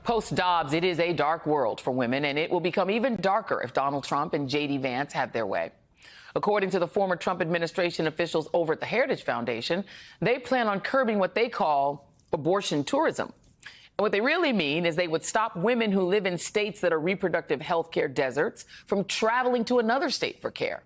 Post-Dobbs, it is a dark world for women, and it will become even darker if Donald Trump and J.D. Vance have their way. According to the former Trump administration officials over at the Heritage Foundation, they plan on curbing what they call abortion tourism. And what they really mean is they would stop women who live in states that are reproductive health care deserts from traveling to another state for care.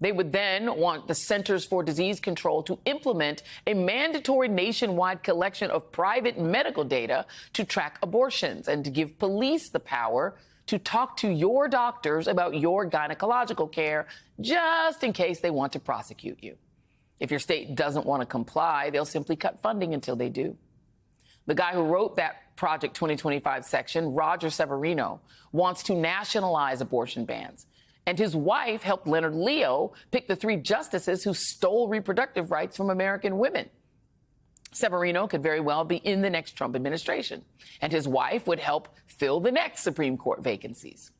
They would then want the Centers for Disease Control to implement a mandatory nationwide collection of private medical data to track abortions and to give police the power to talk to your doctors about your gynecological care, just in case they want to prosecute you. If your state doesn't want to comply, they'll simply cut funding until they do. The guy who wrote that Project 2025 section, Roger Severino, wants to nationalize abortion bans. And his wife helped Leonard Leo pick the 3 justices who stole reproductive rights from American women. Severino could very well be in the next Trump administration, and his wife would help fill the next Supreme Court vacancies.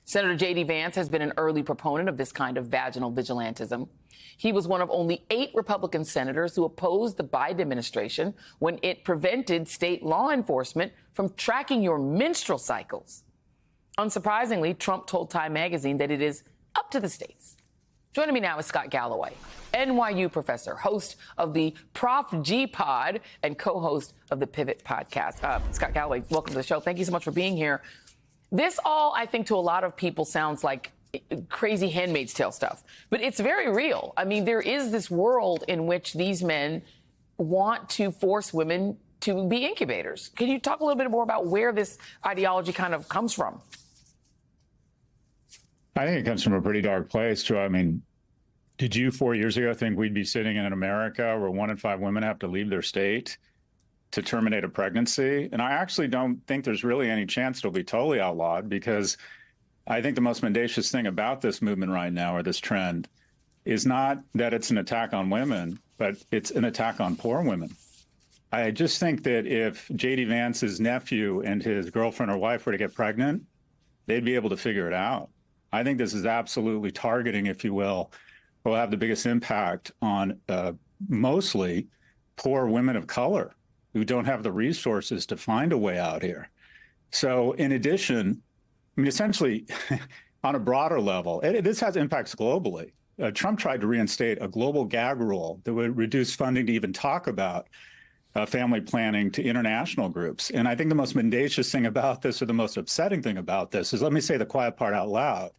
Senator J.D. Vance has been an early proponent of this kind of vaginal vigilantism. He was one of only 8 Republican senators who opposed the Biden administration when it prevented state law enforcement from tracking your menstrual cycles. Unsurprisingly, Trump told Time magazine that it is up to the states. Joining me now is Scott Galloway, NYU professor, host of the Prof G Pod, and co-host of the Pivot podcast. Scott Galloway, welcome to the show. Thank you so much for being here. This all, I think, to a lot of people sounds like crazy Handmaid's Tale stuff, but it's very real. I mean, there is this world in which these men want to force women to be incubators. Can you talk a little bit more about where this ideology kind of comes from? I think it comes from a pretty dark place, Joe. I mean, did you 4 years ago think we'd be sitting in America where 1 in 5 women have to leave their state to terminate a pregnancy? And I actually don't think there's really any chance it'll be totally outlawed, because I think the most mendacious thing about this movement right now, or this trend, is not that it's an attack on women, but it's an attack on poor women. I just think that if J.D. Vance's nephew and his girlfriend or wife were to get pregnant, they'd be able to figure it out. I think this is absolutely targeting, if you will have the biggest impact on mostly poor women of color who don't have the resources to find a way out here. So in addition, I mean, essentially, on a broader level, this has impacts globally. Trump tried to reinstate a global gag rule that would reduce funding to even talk about family planning to international groups. And I think the most mendacious thing about this, or the most upsetting thing about this, is, let me say the quiet part out loud.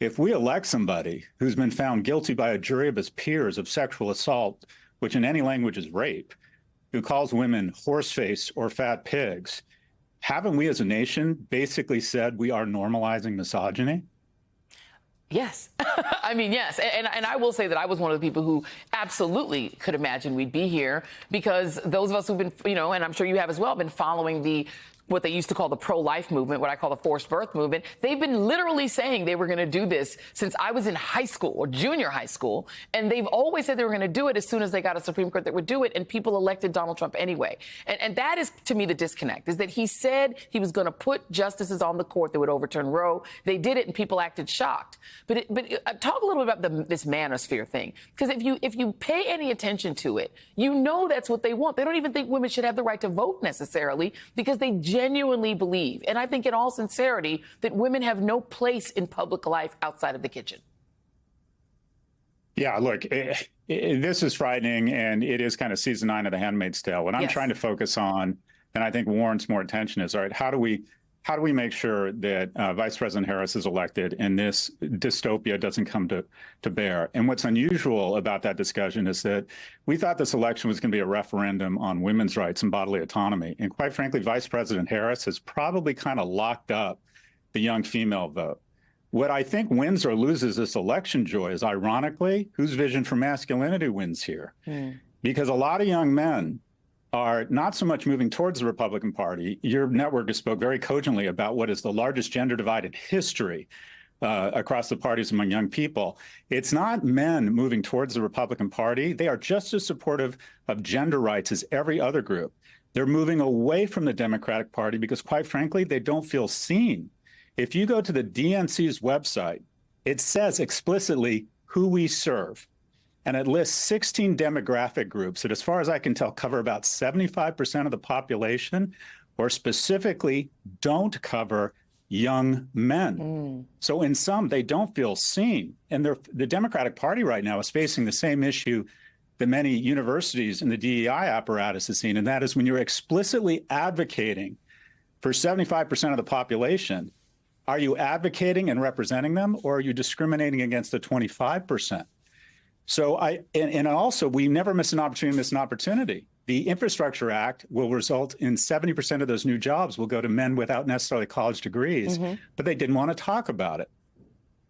If we elect somebody who's been found guilty by a jury of his peers of sexual assault, which in any language is rape, who calls women horseface or fat pigs, haven't we as a nation basically said we are normalizing misogyny? Yes. I mean, yes. And I will say that I was one of the people who absolutely could imagine we'd be here, because those of us who've been, and I'm sure you have as well, been following what they used to call the pro-life movement, what I call the forced birth movement. They've been literally saying they were going to do this since I was in high school or junior high school. And they've always said they were going to do it as soon as they got a Supreme Court that would do it. And people elected Donald Trump anyway. And that is, to me, the disconnect, is that he said he was going to put justices on the court that would overturn Roe. They did it, and people acted shocked. But talk a little bit about this manosphere thing, because if you pay any attention to it, that's what they want. They don't even think women should have the right to vote necessarily, because they genuinely believe, and I think in all sincerity, that women have no place in public life outside of the kitchen. Yeah, look, this is frightening, and it is kind of season 9 of The Handmaid's Tale. What I'm trying to focus on, and I think warrants more attention, is, all right, how do we make sure that Vice President Harris is elected and this dystopia doesn't come to bear? And what's unusual about that discussion is that we thought this election was going to be a referendum on women's rights and bodily autonomy. And quite frankly, Vice President Harris has probably kind of locked up the young female vote. What I think wins or loses this election, Joy, is, ironically, whose vision for masculinity wins here. Because a lot of young men are not so much moving towards the Republican Party. Your network has spoke very cogently about what is the largest gender divide in history across the parties among young people. It's not men moving towards the Republican Party. They are just as supportive of gender rights as every other group. They're moving away from the Democratic Party because, quite frankly, they don't feel seen. If you go to the DNC's website, it says explicitly who we serve. And it lists 16 demographic groups that, as far as I can tell, cover about 75% of the population, or specifically don't cover young men. So in some, they don't feel seen. And the Democratic Party right now is facing the same issue that many universities in the DEI apparatus has seen, and that is when you're explicitly advocating for 75% of the population, are you advocating and representing them, or are you discriminating against the 25%? So and also, we never miss an opportunity. The Infrastructure Act will result in 70% of those new jobs will go to men without necessarily college degrees, but they didn't want to talk about it.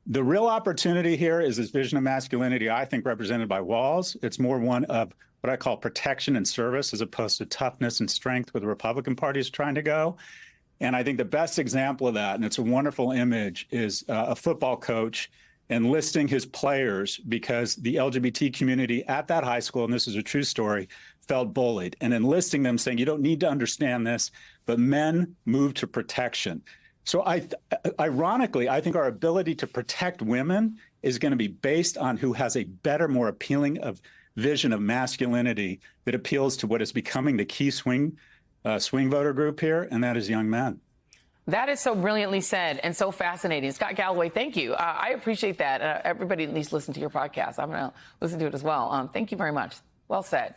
The real opportunity here is this vision of masculinity, I think, represented by Walz. It's more one of what I call protection and service as opposed to toughness and strength where the Republican Party is trying to go. And I think the best example of that, and it's a wonderful image, is a football coach enlisting his players because the LGBT community at that high school, and this is a true story, felt bullied, and enlisting them saying, you don't need to understand this, but men move to protection. So ironically, I think our ability to protect women is going to be based on who has a better, more appealing vision of masculinity that appeals to what is becoming the key swing voter group here, and that is young men. That is so brilliantly said and so fascinating. Scott Galloway, thank you. I appreciate that. Everybody at least listen to your podcast. I'm going to listen to it as well. Thank you very much. Well said.